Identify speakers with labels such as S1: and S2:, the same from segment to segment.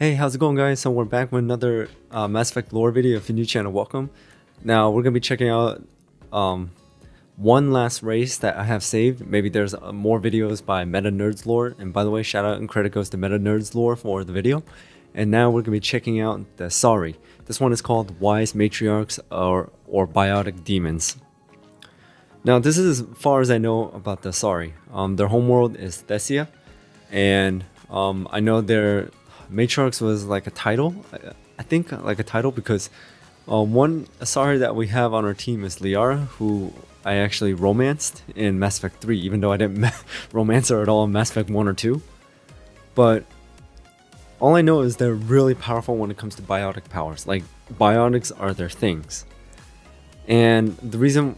S1: Hey, how's it going, guys? So we're back with another Mass Effect lore video. If you're new channel, welcome. Now we're gonna be checking out one last race that I have saved. Maybe there's more videos by Meta Nerds Lore. And by the way, shout out and credit goes to Meta Nerds Lore for the video. And now we're gonna be checking out the Asari. This one is called Wise Matriarchs or Biotic Demons. Now this is as far as I know about the Asari. Their homeworld is Thessia, and I know their Matriarchs was like a title, I think like a title, because one Asari that we have on our team is Liara, who I actually romanced in Mass Effect 3, even though I didn't romance her at all in Mass Effect 1 or 2. But all I know is they're really powerful when it comes to biotic powers. Like, biotics are their things. And the reason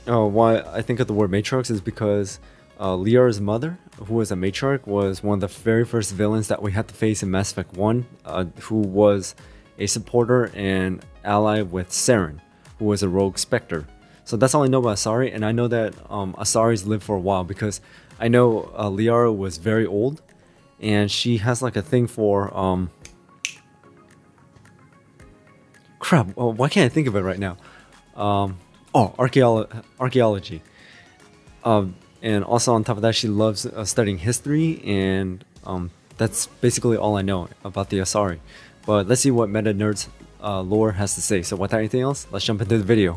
S1: why I think of the word Matriarchs is because Liara's mother, who was a matriarch, was one of the very first villains that we had to face in Mass Effect 1, who was a supporter and ally with Saren, who was a rogue Spectre. So that's all I know about Asari, and I know that Asaris lived for a while because I know Liara was very old, and she has like a thing for crap. Why can't I think of it right now? Archaeology. And also on top of that, she loves studying history, and that's basically all I know about the Asari. But let's see what Meta Nerds lore has to say. So without anything else, let's jump into the video.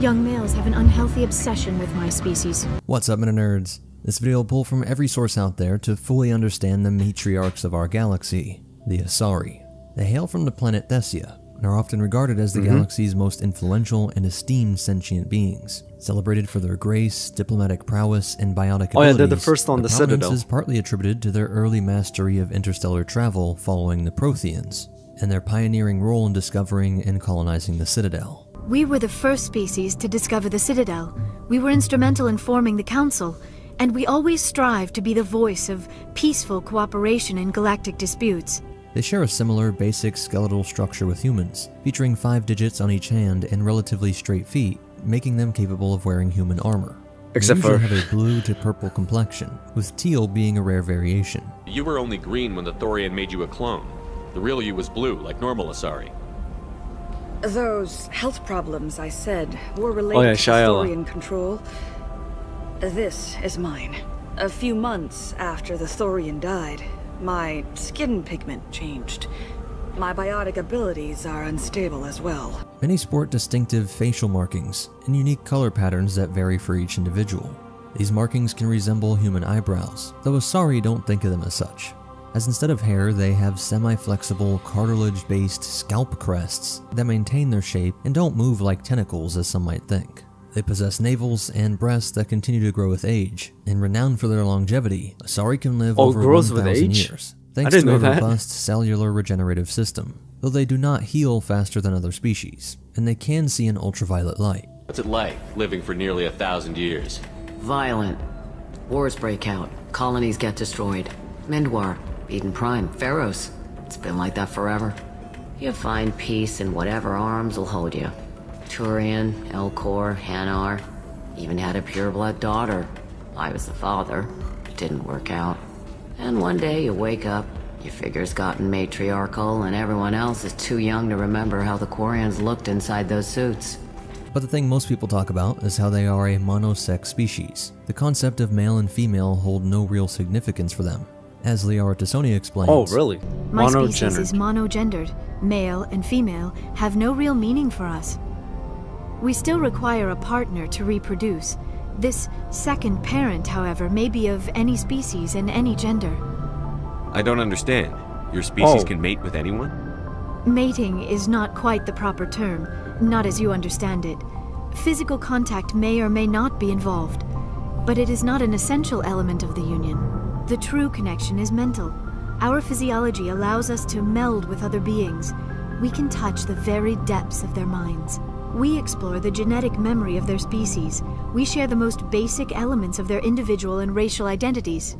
S2: Young males have an unhealthy obsession with my species.
S3: What's up, Meta Nerds? This video will pull from every source out there to fully understand the matriarchs of our galaxy, the Asari. They hail from the planet Thessia, and are often regarded as the galaxy's most influential and esteemed sentient beings. Celebrated for their grace, diplomatic prowess, and biotic abilities,
S1: yeah, they're the first on the Citadel.
S3: Is partly attributed to their early mastery of interstellar travel following the Protheans, and their pioneering role in discovering and colonizing the Citadel.
S2: We were the first species to discover the Citadel. We were instrumental in forming the Council, and we always strive to be the voice of peaceful cooperation in galactic disputes.
S3: They share a similar basic skeletal structure with humans, featuring 5 digits on each hand and relatively straight feet, making them capable of wearing human armor.
S1: Except
S3: they usually
S1: for
S3: have a blue to purple complexion, with teal being a rare variation.
S4: You were only green when the Thorian made you a clone. The real you was blue, like normal Asari.
S5: Those health problems I said were related to Thorian control. This is mine. A few months after the Thorian died, my skin pigment changed. My biotic abilities are unstable as well.
S3: Many sport distinctive facial markings and unique color patterns that vary for each individual. These markings can resemble human eyebrows, though Asari don't think of them as such, as instead of hair they have semi-flexible, cartilage-based scalp crests that maintain their shape and don't move like tentacles as some might think. They possess navels and breasts that continue to grow with age, and renowned for their longevity, Asari can live over 1,000 years, thanks to a robust cellular regenerative system, though they do not heal faster than other species, and they can see in ultraviolet light.
S4: What's it like, living for nearly 1,000 years?
S6: Violent. Wars break out, colonies get destroyed. Mindwar, Eden Prime, Pharaohs. It's been like that forever. You find peace in whatever arms will hold you. Turian, Elcor, Hanar, even had a pureblood daughter. I was the father. It didn't work out. And one day you wake up, your figure's gotten matriarchal, and everyone else is too young to remember how the Quarians looked inside those suits.
S3: But the thing most people talk about is how they are a monosex species. The concept of male and female hold no real significance for them. As Liara T'Soni explains.
S1: Oh, really?
S2: My species is monogendered. Male and female have no real meaning for us. We still require a partner to reproduce. This second parent, however, may be of any species and any gender.
S7: I don't understand. Your species can mate with anyone?
S2: Mating is not quite the proper term, not as you understand it. Physical contact may or may not be involved, but it is not an essential element of the union. The true connection is mental. Our physiology allows us to meld with other beings. We can touch the very depths of their minds. We explore the genetic memory of their species. We share the most basic elements of their individual and racial identities.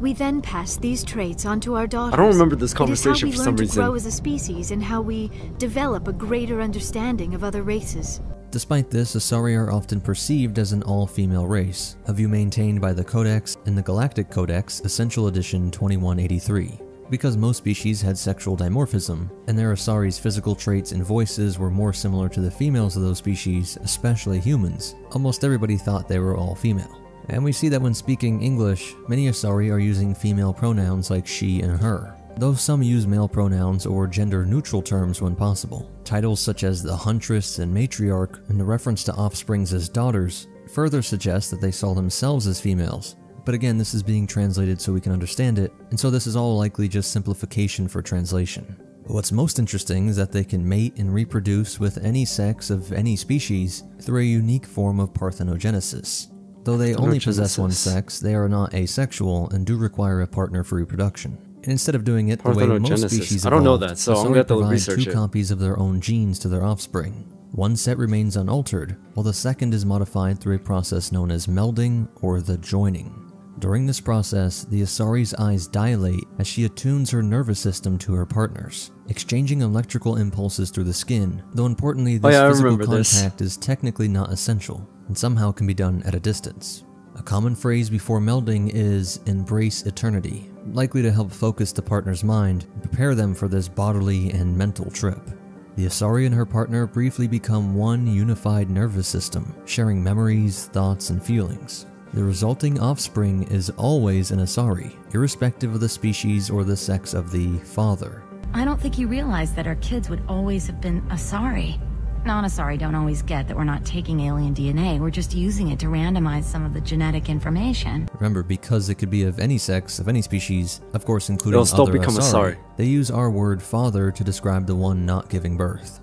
S2: We then pass these traits onto our daughters.
S1: I don't remember this conversation for some reason.
S2: It is how we learn to grow as a species and how we develop a greater understanding of other races.
S3: Despite this, Asari are often perceived as an all-female race, a view maintained by the Codex in the Galactic Codex Essential Edition 2183. Because most species had sexual dimorphism, and their Asari's physical traits and voices were more similar to the females of those species, especially humans, almost everybody thought they were all female. And we see that when speaking English, many Asari are using female pronouns like she and her, though some use male pronouns or gender-neutral terms when possible. Titles such as the Huntress and Matriarch, and the reference to offsprings as daughters, further suggest that they saw themselves as females. But again, this is being translated so we can understand it, and so this is all likely just simplification for translation. But what's most interesting is that they can mate and reproduce with any sex of any species through a unique form of parthenogenesis. Though they only possess one sex, they are not asexual and do require a partner for reproduction. And instead of doing it the way most species evolved,
S1: I don't know that, so I'm going to have to research
S3: two copies of their own genes to their offspring. One set remains unaltered, while the second is modified through a process known as melding or the joining. During this process, the Asari's eyes dilate as she attunes her nervous system to her partner's, exchanging electrical impulses through the skin, though importantly this physical contact is technically not essential, and somehow can be done at a distance. A common phrase before melding is "embrace eternity," likely to help focus the partner's mind and prepare them for this bodily and mental trip. The Asari and her partner briefly become one unified nervous system, sharing memories, thoughts, and feelings. The resulting offspring is always an Asari, irrespective of the species or the sex of the father.
S8: I don't think you realize that our kids would always have been Asari. Non-Asari don't always get that we're not taking alien DNA, we're just using it to randomize some of the genetic information.
S3: Remember, because it could be of any sex, of any species, of course including
S1: still
S3: other
S1: become
S3: Asari, they use our word father to describe the one not giving birth.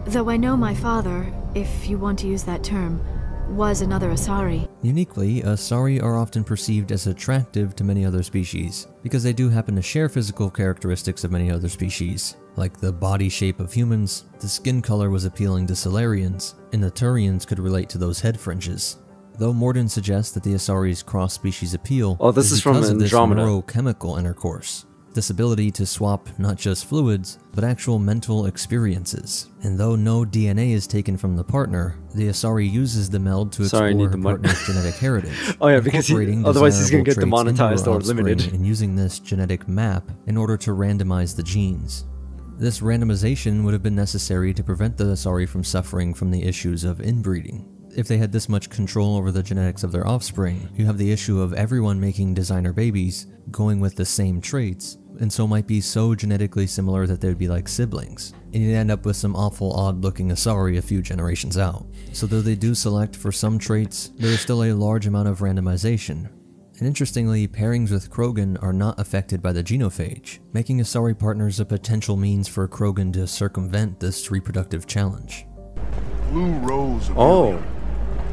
S2: Though I know my father, if you want to use that term, was another Asari.
S3: Uniquely, Asari are often perceived as attractive to many other species, because they do happen to share physical characteristics of many other species. Like the body shape of humans, the skin color was appealing to Solarians, and the Turians could relate to those head fringes. Though Morden suggests that the Asari's cross-species appeal
S1: is from
S3: because of this
S1: Andromeda.
S3: neurochemical intercourse. This ability to swap not just fluids, but actual mental experiences. And though no DNA is taken from the partner, the Asari uses the meld to explore her partner's genetic heritage.
S1: Because otherwise he's going to get demonetized or limited.
S3: And using this genetic map in order to randomize the genes. This randomization would have been necessary to prevent the Asari from suffering from the issues of inbreeding. If they had this much control over the genetics of their offspring, you have the issue of everyone making designer babies, going with the same traits, and so might be so genetically similar that they would be like siblings, and you'd end up with some awful odd-looking Asari a few generations out. So though they do select for some traits, there is still a large amount of randomization. And interestingly, pairings with Krogan are not affected by the genophage, making Asari partners a potential means for Krogan to circumvent this reproductive challenge.
S9: Blue Rose of Ilium,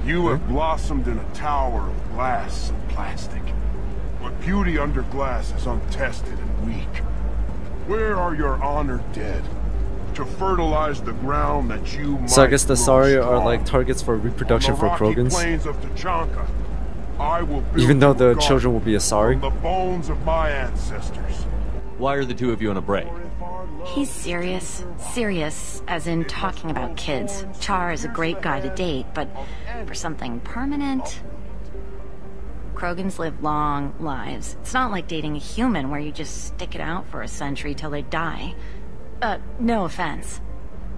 S9: you have blossomed in a tower of glass and plastic. But beauty under glass is untested and weak. Where are your honored dead? To fertilize the ground that you might.
S1: So I guess the Asari are like targets for reproduction for Krogans.
S9: Plains of Tachanka, I will build
S1: even though the children will be Asari.
S9: The bones of my ancestors.
S4: Why are the two of you on a break?
S8: He's serious. Serious, as in talking about kids. Char is a great guy to date, but for something permanent... Krogans live long lives. It's not like dating a human where you just stick it out for a century till they die. No offense.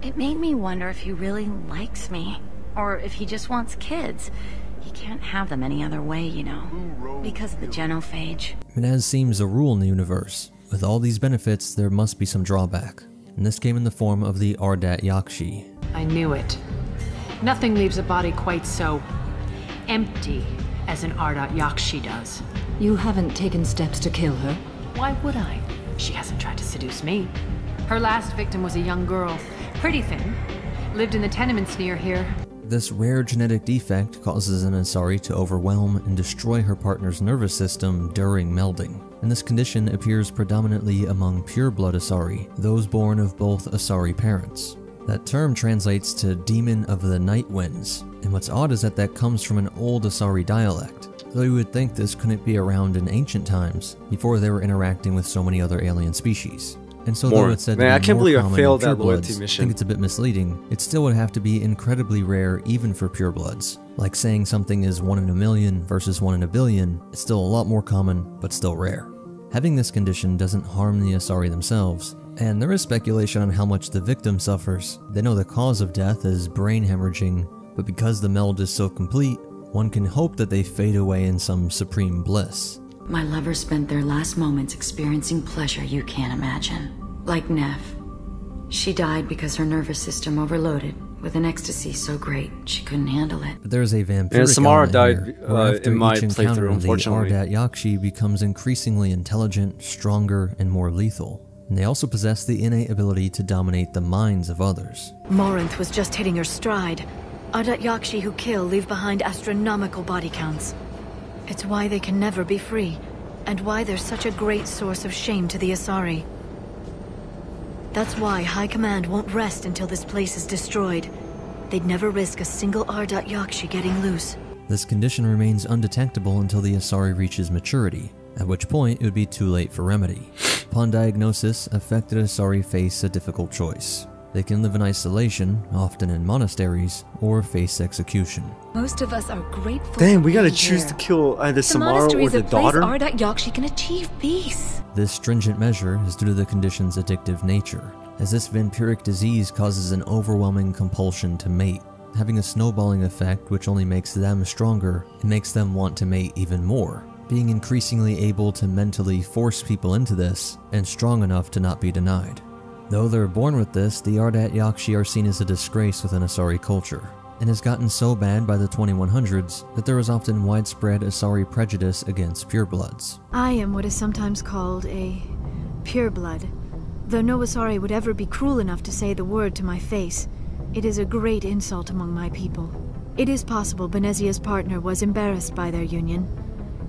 S8: It made me wonder if he really likes me. Or if he just wants kids. He can't have them any other way, you know. Because of the genophage.
S3: And as seems a rule in the universe, with all these benefits, there must be some drawback. And this came in the form of the Ardat Yakshi.
S10: I knew it. Nothing leaves a body quite so... empty as an Ardat Yakshi does.
S11: You haven't taken steps to kill her?
S10: Why would I? She hasn't tried to seduce me. Her last victim was a young girl. Pretty thin. Lived in the tenements near here.
S3: This rare genetic defect causes an Asari to overwhelm and destroy her partner's nervous system during melding. And this condition appears predominantly among pure-blood Asari, those born of both Asari parents. That term translates to Demon of the Night Winds, and what's odd is that comes from an old Asari dialect, though you would think this couldn't be around in ancient times, before they were interacting with so many other alien species. And so though it's said to be
S1: I can't
S3: more
S1: believe I
S3: common
S1: failed
S3: in
S1: that loyalty
S3: purebloods,
S1: mission.
S3: I think it's a bit misleading. It still would have to be incredibly rare even for purebloods. Like saying something is 1 in a million versus 1 in a billion, it's still a lot more common, but still rare. Having this condition doesn't harm the Asari themselves, and there is speculation on how much the victim suffers. They know the cause of death is brain hemorrhaging, but because the meld is so complete, one can hope that they fade away in some supreme bliss.
S11: My lovers spent their last moments experiencing pleasure you can't imagine. Like Neff. She died because her nervous system overloaded with an ecstasy so great she couldn't handle it.
S3: But there's a vampiric
S1: and Samara died
S3: after
S1: in my
S3: each
S1: playthrough,
S3: encounter,
S1: unfortunately.
S3: The Ardat Yakshi becomes increasingly intelligent, stronger, and more lethal. And they also possess the innate ability to dominate the minds of others.
S2: Morinth was just hitting her stride. Ardat Yakshi who kill leave behind astronomical body counts. It's why they can never be free, and why they're such a great source of shame to the Asari. That's why High Command won't rest until this place is destroyed. They'd never risk a single Ardat Yakshi getting loose.
S3: This condition remains undetectable until the Asari reaches maturity, at which point it would be too late for remedy. Upon diagnosis, affected Asari face a difficult choice. They can live in isolation, often in monasteries, or face execution.
S2: Most of us are grateful.
S1: Damn, we gotta choose to kill either Samara or the daughter?
S2: Ardat Yakshi can achieve peace.
S3: This stringent measure is due to the condition's addictive nature, as this vampiric disease causes an overwhelming compulsion to mate, having a snowballing effect which only makes them stronger and makes them want to mate even more, being increasingly able to mentally force people into this, and strong enough to not be denied. Though they're born with this, the Ardat Yakshi are seen as a disgrace within Asari culture, and has gotten so bad by the 2100s that there is often widespread Asari prejudice against purebloods.
S2: I am what is sometimes called a pureblood. Though no Asari would ever be cruel enough to say the word to my face, it is a great insult among my people. It is possible Benezia's partner was embarrassed by their union.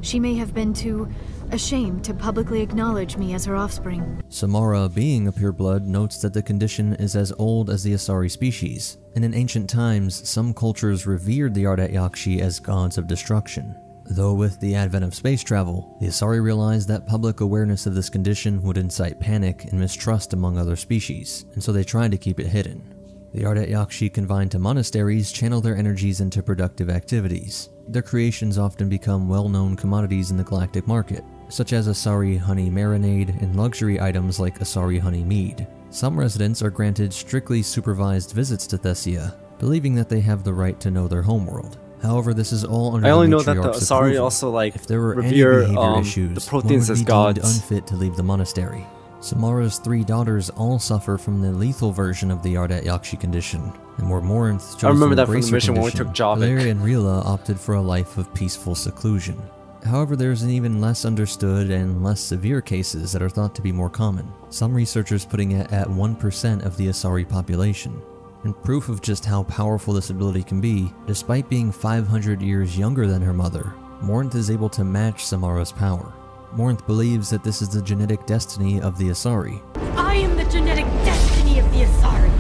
S2: She may have been too ashamed to publicly acknowledge me as her offspring.
S3: Samara, being a pureblood, notes that the condition is as old as the Asari species, and in ancient times, some cultures revered the Ardat Yakshi as gods of destruction. Though with the advent of space travel, the Asari realized that public awareness of this condition would incite panic and mistrust among other species, and so they tried to keep it hidden. The Ardat Yakshi confined to monasteries channel their energies into productive activities. Their creations often become well-known commodities in the galactic market, such as Asari honey marinade and luxury items like Asari honey mead. Some residents are granted strictly supervised visits to Thessia, believing that they have the right to know their homeworld. However, this is all under
S1: I only
S3: the
S1: know that the
S3: Matriarchs'
S1: Asari
S3: approval.
S1: also like
S3: If there were
S1: revere
S3: any behavior issues,
S1: the proteins
S3: one
S1: as
S3: would be deemed
S1: gods.
S3: unfit to leave the monastery. Samara's 3 daughters all suffer from the lethal version of the Ardat Yakshi condition, and where Morinth chose
S1: I remember
S3: to
S1: that from
S3: embrace
S1: the
S3: her
S1: mission when we
S3: condition,
S1: took Javik.
S3: Valeria and Rila opted for a life of peaceful seclusion. However, there's an even less understood and less severe cases that are thought to be more common, some researchers putting it at 1% of the Asari population. And proof of just how powerful this ability can be, despite being 500 years younger than her mother, Morinth is able to match Samara's power. Morinth believes that this is the genetic destiny of the Asari.
S12: I am the genetic destiny of the Asari,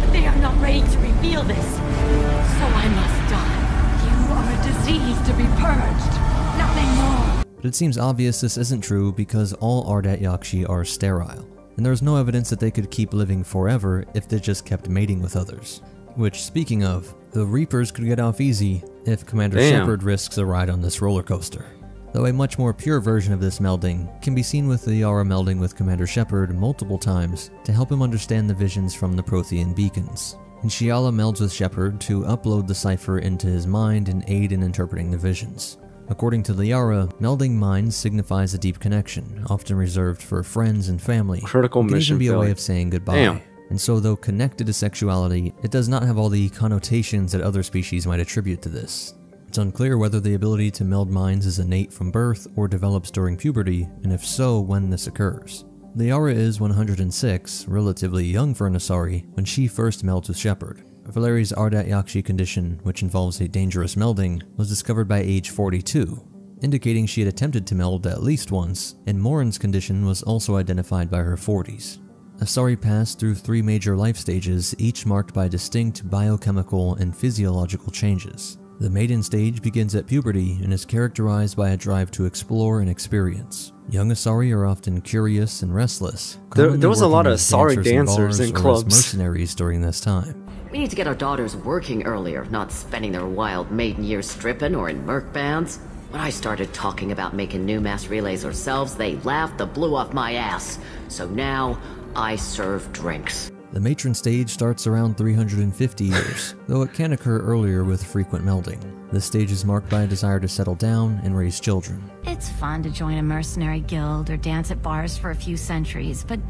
S12: but they are not ready to reveal this, so I must die. You are a disease to be purged, nothing more.
S3: But it seems obvious this isn't true because all Ardat Yakshi are sterile, and there's no evidence that they could keep living forever if they just kept mating with others. Which, speaking of, the Reapers could get off easy if Commander Shepard risks a ride on this roller coaster. Though a much more pure version of this melding can be seen with the Yara melding with Commander Shepard multiple times to help him understand the visions from the Prothean beacons. And Shiala melds with Shepard to upload the cipher into his mind and aid in interpreting the visions. According to Liara, melding minds signifies a deep connection, often reserved for friends and family.
S1: Critical mission
S3: It can even be
S1: failure.
S3: a way of saying goodbye.
S1: Damn.
S3: And so though connected to sexuality, it does not have all the connotations that other species might attribute to this. It's unclear whether the ability to meld minds is innate from birth or develops during puberty, and if so, when this occurs. Liara is 106, relatively young for an Asari, when she first melds with Shepard. Valeri's Ardat Yakshi condition, which involves a dangerous melding, was discovered by age 42, indicating she had attempted to meld at least once, and Morin's condition was also identified by her 40s. Asari passed through 3 major life stages, each marked by distinct biochemical and physiological changes. The maiden stage begins at puberty and is characterized by a drive to explore and experience. Young Asari are often curious and restless.
S1: There was a lot of
S3: commonly
S1: Asari
S3: working as
S1: dancers in
S3: bars or as
S1: clubs.
S3: mercenaries during this time.
S6: We need to get our daughters working earlier, not spending their wild maiden years stripping or in merc bands. When I started talking about making new mass relays ourselves, they laughed the blue off my ass. So now, I serve drinks.
S3: The matron stage starts around 350 years, though it can occur earlier with frequent melding. This stage is marked by a desire to settle down and raise children.
S8: It's fun to join a mercenary guild or dance at bars for a few centuries, but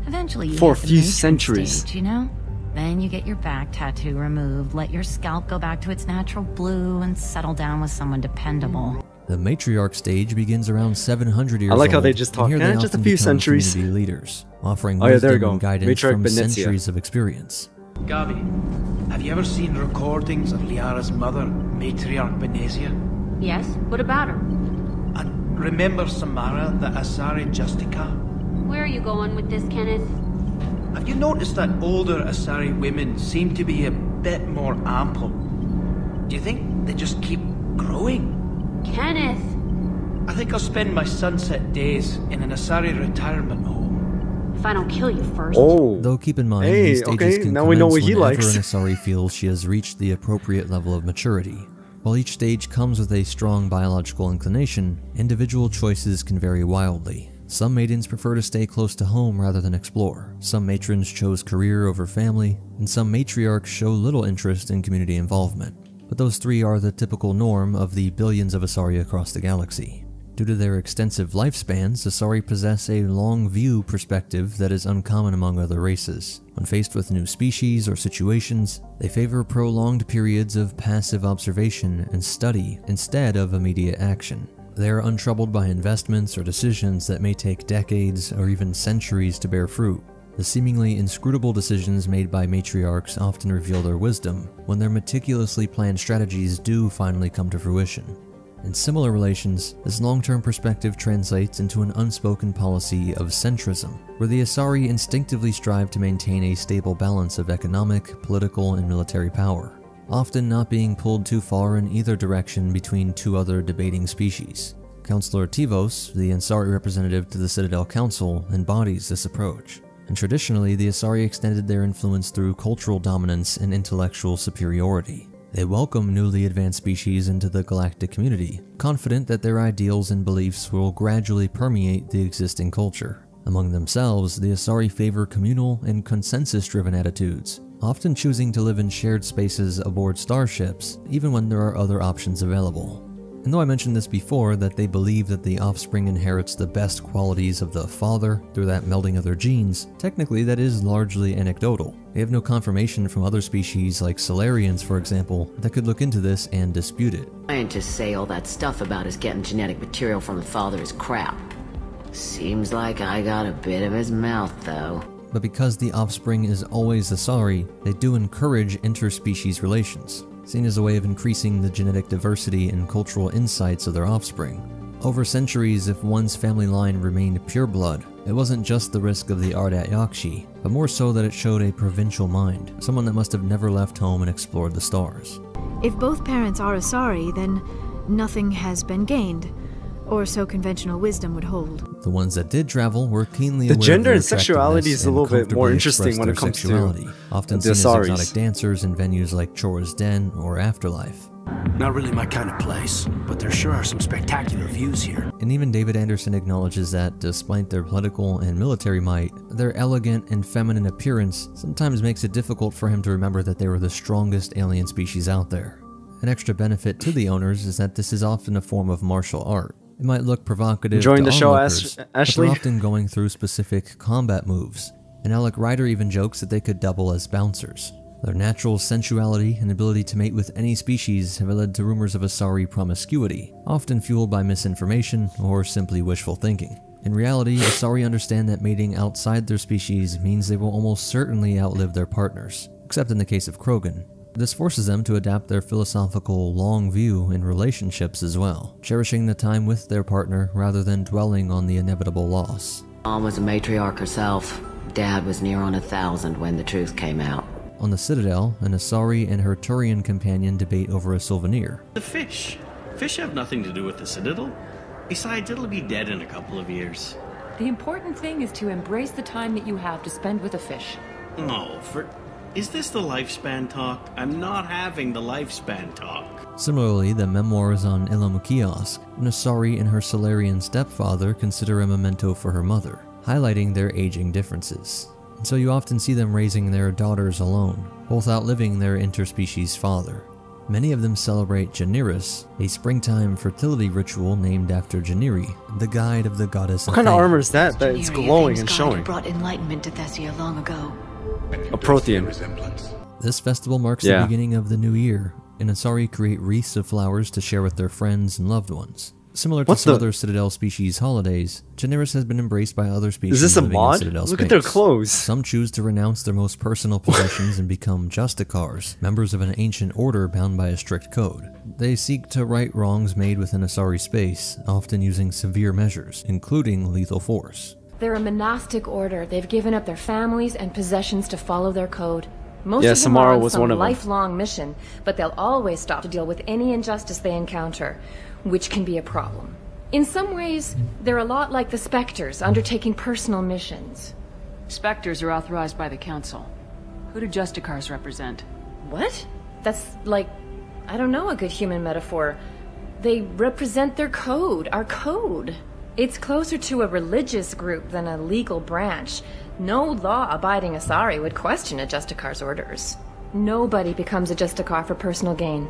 S8: eventually you hit the matron stage, you know? Then you get your back tattoo removed, let your scalp go back to its natural blue, and settle down with someone dependable.
S3: The Matriarch stage begins around 700 years old.
S1: I like how they just talk, just a few centuries.
S3: Community leaders, offering wisdom and guidance
S1: Matriarch
S3: from
S1: Benezia.
S3: centuries of experience.
S13: Gavi, have you ever seen recordings of Liara's mother, Matriarch Benezia?
S12: Yes? What about her?
S13: And remember Samara, the Asari Justica?
S12: Where are you going with this, Kenneth?
S13: Have you noticed that older Asari women seem to be a bit more ample? Do you think they just keep growing?
S12: Kenneth!
S13: I think I'll spend my sunset days in an Asari retirement home.
S12: If I don't kill you first.
S1: Oh.
S3: Though keep in mind, these stages can
S1: now we know what he
S3: whenever
S1: likes.
S3: an Asari feels she has reached the appropriate level of maturity. While each stage comes with a strong biological inclination, individual choices can vary wildly. Some maidens prefer to stay close to home rather than explore. Some matrons chose career over family, and some matriarchs show little interest in community involvement. But those three are the typical norm of the billions of Asari across the galaxy. Due to their extensive lifespans, Asari possess a long view perspective that is uncommon among other races. When faced with new species or situations, they favor prolonged periods of passive observation and study instead of immediate action. They are untroubled by investments or decisions that may take decades or even centuries to bear fruit. The seemingly inscrutable decisions made by matriarchs often reveal their wisdom when their meticulously planned strategies do finally come to fruition. In similar relations, this long-term perspective translates into an unspoken policy of centrism, where the Asari instinctively strive to maintain a stable balance of economic, political, and military power, often not being pulled too far in either direction between two other debating species. Councillor Tivos, the Asari representative to the Citadel Council, embodies this approach. And traditionally, the Asari extended their influence through cultural dominance and intellectual superiority. They welcome newly advanced species into the galactic community, confident that their ideals and beliefs will gradually permeate the existing culture. Among themselves, the Asari favor communal and consensus-driven attitudes, often choosing to live in shared spaces aboard starships, even when there are other options available. And though I mentioned this before, that they believe that the offspring inherits the best qualities of the father through that melding of their genes, technically that is largely anecdotal. They have no confirmation from other species like Solarians, for example, that could look into this and dispute it.
S6: Scientists say all that stuff about us getting genetic material from the father is crap. Seems like I got a bit of his mouth, though.
S3: But because the offspring is always Asari, they do encourage interspecies relations, seen as a way of increasing the genetic diversity and cultural insights of their offspring. Over centuries, if one's family line remained pure blood, it wasn't just the risk of the Ardat Yakshi, but more so that it showed a provincial mind, someone that must have never left home and explored the stars.
S2: If both parents are Asari, then nothing has been gained, or so conventional wisdom would hold.
S3: The ones that did travel were keenly
S1: the
S3: aware
S1: gender
S3: of
S1: and sexuality is a little bit more interesting when it comes
S3: sexuality,
S1: to
S3: often
S1: the
S3: seen
S1: Asaris.
S3: as exotic dancers in venues like Chora's Den or Afterlife.
S14: Not really my kind of place, but there sure are some spectacular views here.
S3: And even David Anderson acknowledges that, despite their political and military might, their elegant and feminine appearance sometimes makes it difficult for him to remember that they were the strongest alien species out there. An extra benefit to the owners is that this is often a form of martial art. It might look provocative
S1: Enjoying
S3: to
S1: the show,
S3: onlookers, but
S1: Ashley?
S3: they're often going through specific combat moves, and Alec Ryder even jokes that they could double as bouncers. Their natural sensuality and ability to mate with any species have led to rumors of Asari promiscuity, often fueled by misinformation or simply wishful thinking. In reality, Asari understand that mating outside their species means they will almost certainly outlive their partners, except in the case of Krogan. This forces them to adapt their philosophical long view in relationships as well, cherishing the time with their partner rather than dwelling on the inevitable loss.
S6: Mom was a matriarch herself. Dad was near on 1,000 when the truth came out.
S3: On the Citadel, an Asari and her Turian companion debate over a souvenir.
S15: The fish. Fish have nothing to do with the Citadel. Besides, it'll be dead in a couple of years.
S10: The important thing is to embrace the time that you have to spend with a fish.
S15: No, is this the lifespan talk? I'm not having the lifespan talk.
S3: Similarly, the memoirs on Ilamu-Kiosk, an Asari and her Solarian stepfather consider a memento for her mother, highlighting their aging differences. And so you often see them raising their daughters alone, both outliving their interspecies father. Many of them celebrate Janiris, a springtime fertility ritual named after Janiri, the guide of the goddess.
S1: What kind of armor is that it's glowing and showing?
S11: Brought enlightenment to Thessia long ago.
S1: A Prothean.
S3: This festival marks the beginning of the new year, and Asari create wreaths of flowers to share with their friends and loved ones. Similar to some other Citadel species holidays, Janiris has been embraced by other species.
S1: Is this a
S3: living
S1: mod?
S3: in Citadel
S1: Look
S3: space.
S1: at their clothes.
S3: Some choose to renounce their most personal possessions and become Justicars, members of an ancient order bound by a strict code. They seek to right wrongs made within Asari space, often using severe measures, including lethal force.
S12: They're a monastic order. They've given up their families and possessions to follow their code. Most of them
S1: Samara
S12: are on
S1: was
S12: some
S1: one of them.
S12: lifelong mission, but they'll always stop to deal with any injustice they encounter, which can be a problem. In some ways, they're a lot like the Spectres, undertaking personal missions.
S10: Spectres are authorized by the Council. Who do Justicars represent?
S12: What? That's like, I don't know, a good human metaphor. They represent their code, our code. It's closer to a religious group than a legal branch. No law-abiding Asari would question a Justicar's orders. Nobody becomes a Justicar for personal gain.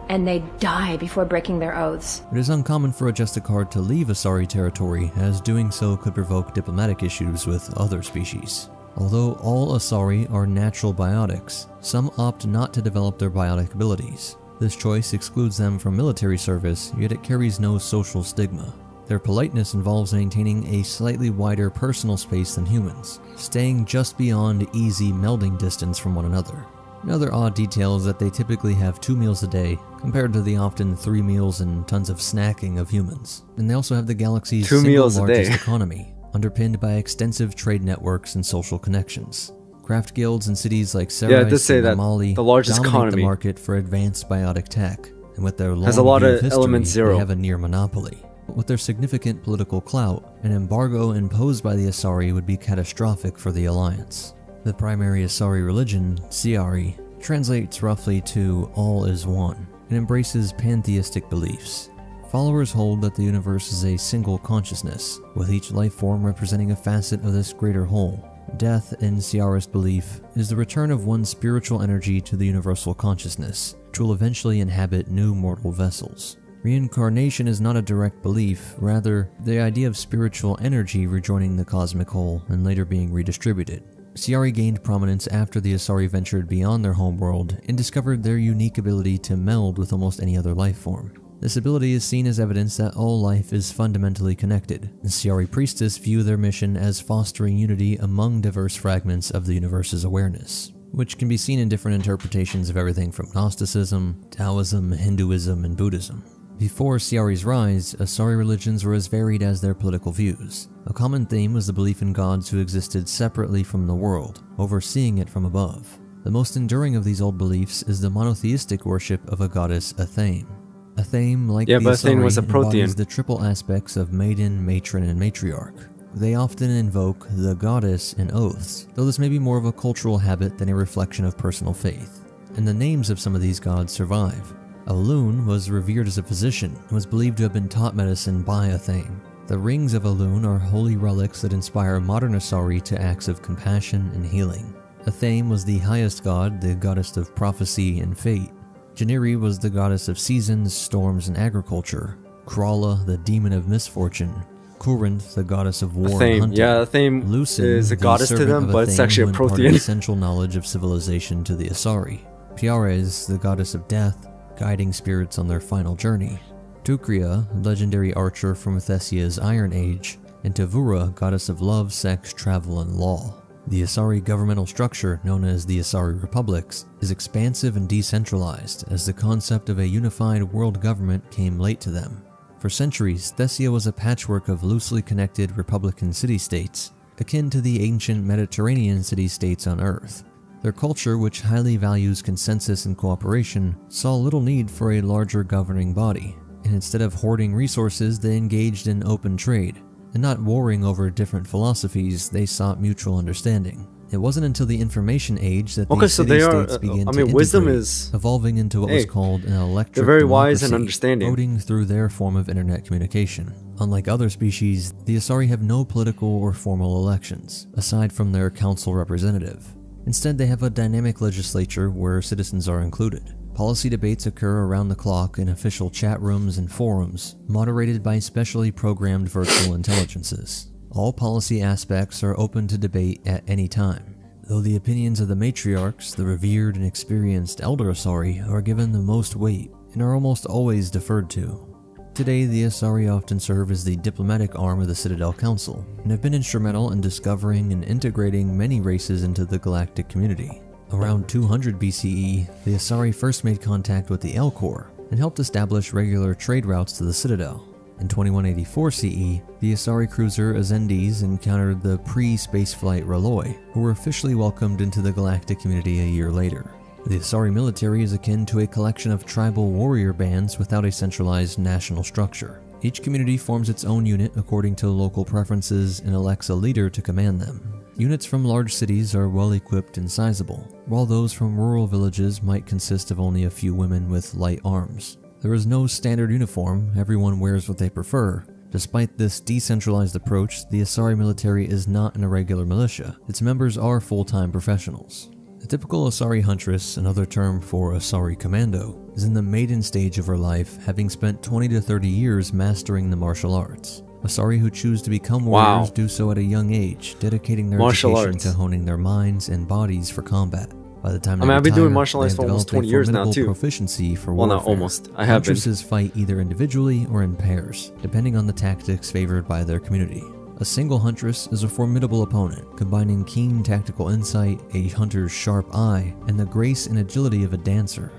S12: And they die before breaking their oaths.
S3: It is uncommon for a Justicar to leave Asari territory, as doing so could provoke diplomatic issues with other species. Although all Asari are natural biotics, some opt not to develop their biotic abilities. This choice excludes them from military service, yet it carries no social stigma. Their politeness involves maintaining a slightly wider personal space than humans, staying just beyond easy melding distance from one another. Another odd detail is that they typically have 2 meals a day, compared to the often 3 meals and tons of snacking of humans. And they also have the galaxy's single largest economy, underpinned by extensive trade networks and social connections. Craft guilds in cities like Sarais and Mali dominate the market for advanced biotic tech, and with their long view of history, they have a near monopoly. But with their significant political clout, an embargo imposed by the Asari would be catastrophic for the Alliance. The primary Asari religion, Siari, translates roughly to all is one, and embraces pantheistic beliefs. Followers hold that the universe is a single consciousness, with each life form representing a facet of this greater whole. Death, in Siarist belief, is the return of one's spiritual energy to the universal consciousness, which will eventually inhabit new mortal vessels. Reincarnation is not a direct belief, rather, the idea of spiritual energy rejoining the cosmic whole and later being redistributed. Siari gained prominence after the Asari ventured beyond their homeworld and discovered their unique ability to meld with almost any other life form. This ability is seen as evidence that all life is fundamentally connected, and Siari priestess view their mission as fostering unity among diverse fragments of the universe's awareness, which can be seen in different interpretations of everything from Gnosticism, Taoism, Hinduism, and Buddhism. Before Siari's rise, Asari religions were as varied as their political views. A common theme was the belief in gods who existed separately from the world, overseeing it from above. The most enduring of these old beliefs is the monotheistic worship of a goddess Athame. Athame, like the Asari, embodies the triple aspects of maiden, matron, and matriarch. They often invoke the goddess in oaths, though this may be more of a cultural habit than a reflection of personal faith. And the names of some of these gods survive. Elune was revered as a physician and was believed to have been taught medicine by Athame. The rings of Elune are holy relics that inspire modern Asari to acts of compassion and healing. Athame was the highest god, the goddess of prophecy and fate. Janiri was the goddess of seasons, storms, and agriculture. Krala, the demon of misfortune. Corinth, the goddess of war and hunting.
S1: Yeah, Athame
S3: Lucin,
S1: is a goddess to them, but it's actually a Prothean.
S3: Essential knowledge of civilization to the Asari. Piares, the goddess of death, guiding spirits on their final journey. Tukria, legendary archer from Thessia's Iron Age, and Tavura, goddess of love, sex, travel, and law. The Asari governmental structure, known as the Asari Republics, is expansive and decentralized, as the concept of a unified world government came late to them. For centuries, Thessia was a patchwork of loosely connected republican city-states, akin to the ancient Mediterranean city-states on Earth. Their culture, which highly values consensus and cooperation, saw little need for a larger governing body, and instead of hoarding resources, they engaged in open trade, and not warring over different philosophies, they sought mutual understanding. It wasn't until the information age that
S1: Okay,
S3: these
S1: so they are.
S3: city-states began
S1: I
S3: to
S1: mean, wisdom
S3: integrate,
S1: is
S3: evolving into what was called an electric
S1: they're very wise and
S3: democracy,
S1: understanding.
S3: voting through their form of internet communication. Unlike other species, the Asari have no political or formal elections, aside from their council representative. Instead, they have a dynamic legislature where citizens are included. Policy debates occur around the clock in official chat rooms and forums, moderated by specially programmed virtual intelligences. All policy aspects are open to debate at any time, though the opinions of the Matriarchs, the revered and experienced Elder Asari, are given the most weight and are almost always deferred to. Today, the Asari often serve as the diplomatic arm of the Citadel Council, and have been instrumental in discovering and integrating many races into the galactic community. Around 200 BCE, the Asari first made contact with the Elcor, and helped establish regular trade routes to the Citadel. In 2184 CE, the Asari cruiser Azendes encountered the pre-spaceflight Reloi, who were officially welcomed into the galactic community a year later. The Asari military is akin to a collection of tribal warrior bands without a centralized national structure. Each community forms its own unit according to local preferences and elects a leader to command them. Units from large cities are well equipped and sizable, while those from rural villages might consist of only a few women with light arms. There is no standard uniform, everyone wears what they prefer. Despite this decentralized approach, the Asari military is not an irregular militia. Its members are full-time professionals. The typical Asari huntress, another term for Asari commando, is in the maiden stage of her life, having spent 20 to 30 years mastering the martial arts. Asari who choose to become warriors do so at a young age, dedicating their education to honing their minds and bodies for combat. By the time
S1: I've been doing martial arts for almost 20 years now too.
S3: Proficiency for
S1: well,
S3: warfare.
S1: not almost. I have been.
S3: Huntresses fight either individually or in pairs, depending on the tactics favored by their community. A single huntress is a formidable opponent, combining keen tactical insight, a hunter's sharp eye, and the grace and agility of a dancer.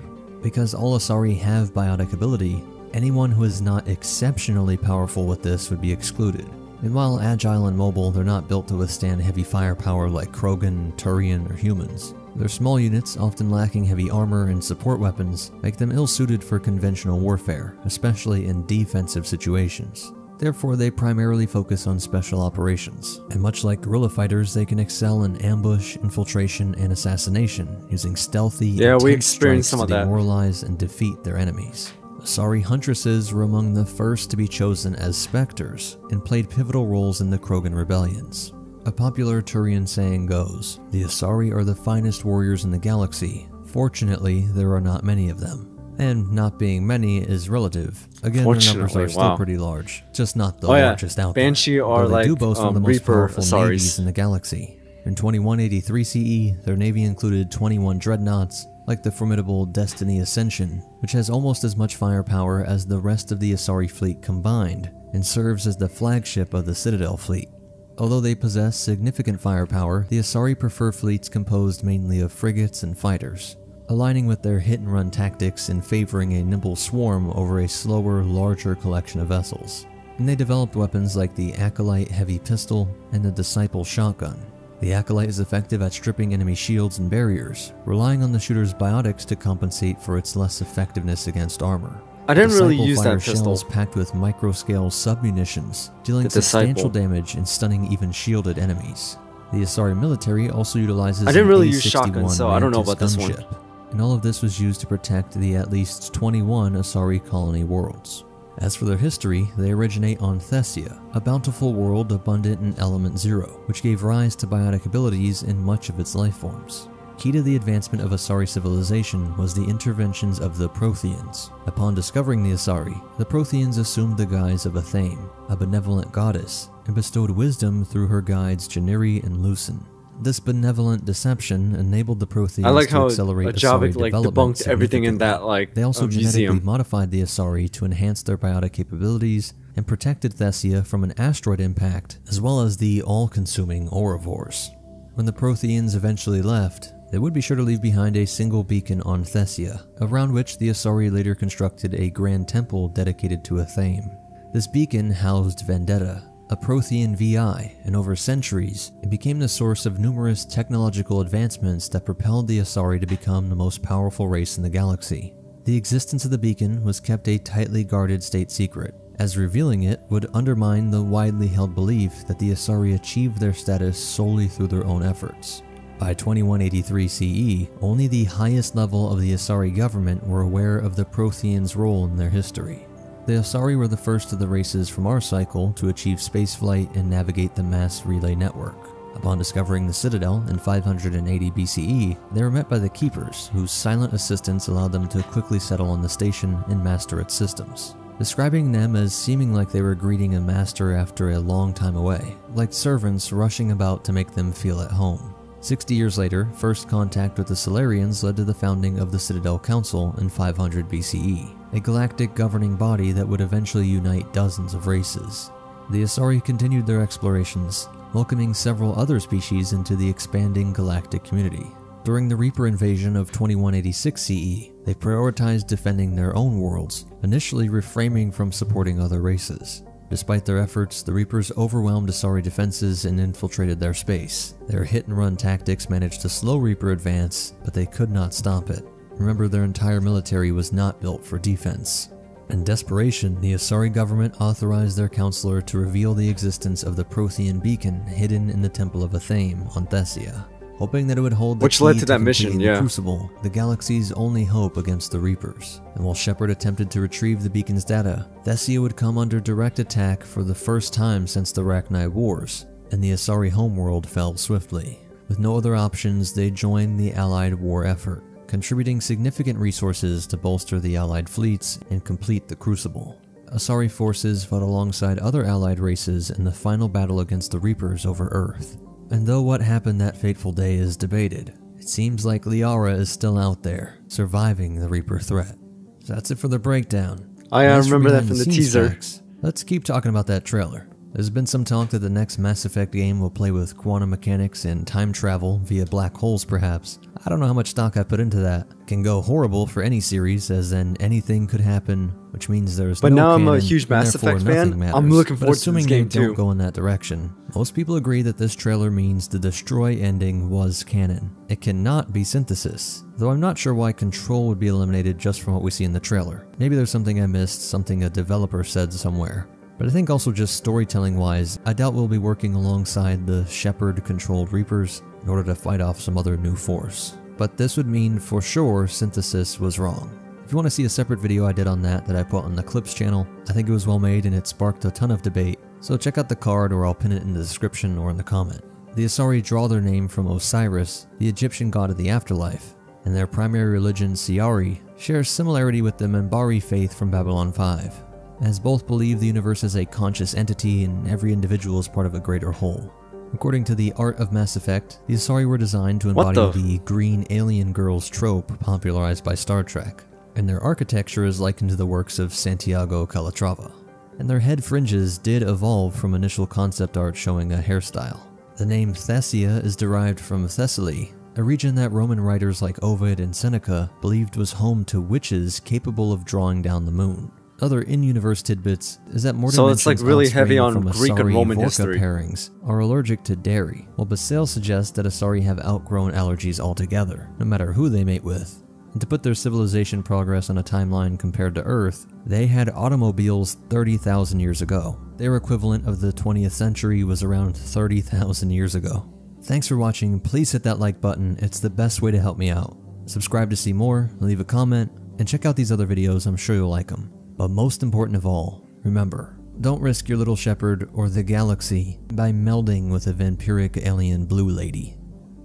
S3: Because all Asari have biotic ability, anyone who is not exceptionally powerful with this would be excluded. And while agile and mobile, they're not built to withstand heavy firepower like Krogan, Turian, or humans. Their small units, often lacking heavy armor and support weapons, make them ill-suited for conventional warfare, especially in defensive situations. Therefore, they primarily focus on special operations, and much like guerrilla fighters, they can excel in ambush, infiltration, and assassination, using stealthy, intense strikes to demoralize and defeat their enemies. Asari huntresses were among the first to be chosen as specters, and played pivotal roles in the Krogan rebellions. A popular Turian saying goes, "The Asari are the finest warriors in the galaxy. Fortunately, there are not many of them." And not being many is relative. Again, their numbers are still pretty large, just not the largest out there.
S1: Banshee are
S3: they do boast one of the most powerful
S1: Asaris.
S3: navies in the galaxy. In 2183 CE, their navy included 21 dreadnoughts, like the formidable Destiny Ascension, which has almost as much firepower as the rest of the Asari fleet combined, and serves as the flagship of the Citadel fleet. Although they possess significant firepower, the Asari prefer fleets composed mainly of frigates and fighters, aligning with their hit-and-run tactics and favoring a nimble swarm over a slower, larger collection of vessels. And they developed weapons like the Acolyte heavy pistol and the Disciple shotgun. The Acolyte is effective at stripping enemy shields and barriers, relying on the shooter's biotics to compensate for its less effectiveness against armor.
S1: I didn't really
S3: Disciple
S1: use
S3: fire
S1: that pistol.
S3: shells packed with micro-scale sub-munitions, dealing substantial damage and stunning even shielded enemies. The Asari military also utilizes
S1: I didn't really
S3: an
S1: use
S3: A61
S1: shotguns, so I don't know about this one.
S3: gunship, and all of this was used to protect the at least 21 Asari colony worlds. As for their history, they originate on Thessia, a bountiful world abundant in element 0, which gave rise to biotic abilities in much of its life forms. Key to the advancement of Asari civilization was the interventions of the Protheans. Upon discovering the Asari, the Protheans assumed the guise of Athame, a benevolent goddess, and bestowed wisdom through her guides Janiri and Lucen. This benevolent deception enabled the Protheans to accelerate Asari development
S1: debunked everything in that
S3: They also genetically modified the Asari to enhance their biotic capabilities and protected Thessia from an asteroid impact, as well as the all-consuming Aurivores. When the Protheans eventually left, they would be sure to leave behind a single beacon on Thessia, around which the Asari later constructed a grand temple dedicated to Athame. This beacon housed Vendetta, a Prothean VI, and over centuries, it became the source of numerous technological advancements that propelled the Asari to become the most powerful race in the galaxy. The existence of the beacon was kept a tightly guarded state secret, as revealing it would undermine the widely held belief that the Asari achieved their status solely through their own efforts. By 2183 CE, only the highest level of the Asari government were aware of the Protheans' role in their history. The Asari were the first of the races from our cycle to achieve spaceflight and navigate the mass relay network. Upon discovering the Citadel in 580 BCE, they were met by the Keepers, whose silent assistance allowed them to quickly settle on the station and master its systems, describing them as seeming like they were greeting a master after a long time away, like servants rushing about to make them feel at home. 60 years later, first contact with the Solarians led to the founding of the Citadel Council in 500 BCE, a galactic governing body that would eventually unite dozens of races. The Asari continued their explorations, welcoming several other species into the expanding galactic community. During the Reaper invasion of 2186 CE, they prioritized defending their own worlds, initially refraining from supporting other races. Despite their efforts, the Reapers overwhelmed Asari defenses and infiltrated their space. Their hit-and-run tactics managed to slow Reaper advance, but they could not stop it. Remember, their entire military was not built for defense. In desperation, the Asari government authorized their counselor to reveal the existence of the Prothean beacon hidden in the Temple of Athame on Thessia, hoping that it would hold the
S1: which led to that mission,
S3: the Crucible, the galaxy's only hope against the Reapers. And while Shepard attempted to retrieve the beacon's data, Thessia would come under direct attack for the first time since the Rachni Wars, and the Asari homeworld fell swiftly. With no other options, they joined the Allied war effort, contributing significant resources to bolster the Allied fleets and complete the Crucible. Asari forces fought alongside other Allied races in the final battle against the Reapers over Earth. And though what happened that fateful day is debated, it seems like Liara is still out there, surviving the Reaper threat. So that's it for the breakdown.
S1: I remember that from the teaser.
S3: Facts, let's keep talking about that trailer. There's been some talk that the next Mass Effect game will play with quantum mechanics and time travel via black holes perhaps. I don't know how much stock I put into that. It can go horrible for any series, as then anything could happen, which means there's no canon.
S1: But now I'm a huge Mass Effect fan. I'm looking forward to this game too.
S3: Assuming they don't go in that direction, most people agree that this trailer means the Destroy ending was canon. It cannot be Synthesis, though I'm not sure why Control would be eliminated just from what we see in the trailer. Maybe there's something I missed, something a developer said somewhere. But I think also just storytelling-wise, I doubt we'll be working alongside the Shepard-controlled Reapers in order to fight off some other new force. But this would mean for sure Synthesis was wrong. If you want to see a separate video I did on that I put on the Clips channel, I think it was well made and it sparked a ton of debate, so check out the card or I'll pin it in the description or in the comment. The Asari draw their name from Osiris, the Egyptian god of the afterlife, and their primary religion, Siari, shares similarity with the Minbari faith from Babylon 5. As both believe the universe is a conscious entity and every individual is part of a greater whole. According to the Art of Mass Effect, the Asari were designed to embody the green alien girls trope popularized by Star Trek, and their architecture is likened to the works of Santiago Calatrava. And their head fringes did evolve from initial concept art showing a hairstyle. The name Thessia is derived from Thessaly, a region that Roman writers like Ovid and Seneca believed was home to witches capable of drawing down the moon. Other in-universe tidbits is that more
S1: so it's like really heavy on Greek and Roman history.
S3: Pairings are allergic to dairy, while Basile suggests that Asari have outgrown allergies altogether, no matter who they mate with. And to put their civilization progress on a timeline compared to Earth, they had automobiles 30,000 years ago. Their equivalent of the 20th century was around 30,000 years ago. Thanks for watching, please hit that like button, it's the best way to help me out. Subscribe to see more, leave a comment, and check out these other videos, I'm sure you'll like them. But most important of all, remember, don't risk your little Shepard or the galaxy by melding with a vampiric alien blue lady.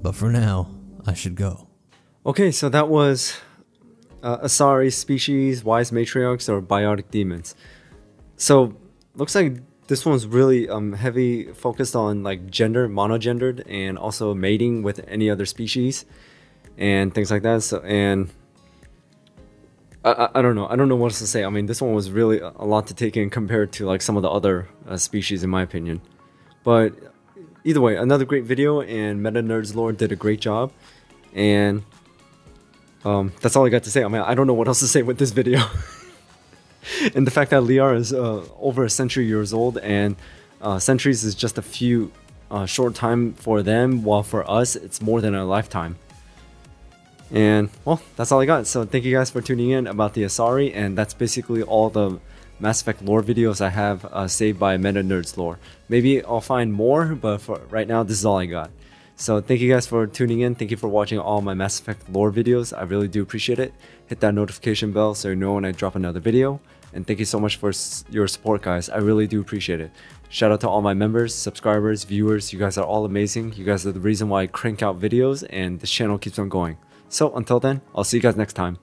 S3: But for now, I should go.
S1: Okay, so that was Asari species, wise matriarchs, or biotic demons. So, looks like this one's really heavy focused on like gender, monogendered, and also mating with any other species and things like that. So, and I don't know. I don't know what else to say. I mean, this one was really a lot to take in compared to like some of the other species, in my opinion. But either way, another great video, and Meta Nerds Lore did a great job. And that's all I got to say. I mean, I don't know what else to say with this video. And the fact that Liara is over a century years old, and centuries is just a few short time for them, while for us, it's more than a lifetime. And, well, that's all I got. So thank you guys for tuning in about the Asari, and that's basically all the Mass Effect lore videos I have saved by Meta Nerds Lore. Maybe I'll find more, but for right now, this is all I got. So thank you guys for tuning in. Thank you for watching all my Mass Effect lore videos. I really do appreciate it. Hit that notification bell so you know when I drop another video. And thank you so much for your support, guys. I really do appreciate it. Shout out to all my members, subscribers, viewers. You guys are all amazing. You guys are the reason why I crank out videos and this channel keeps on going. So until then, I'll see you guys next time.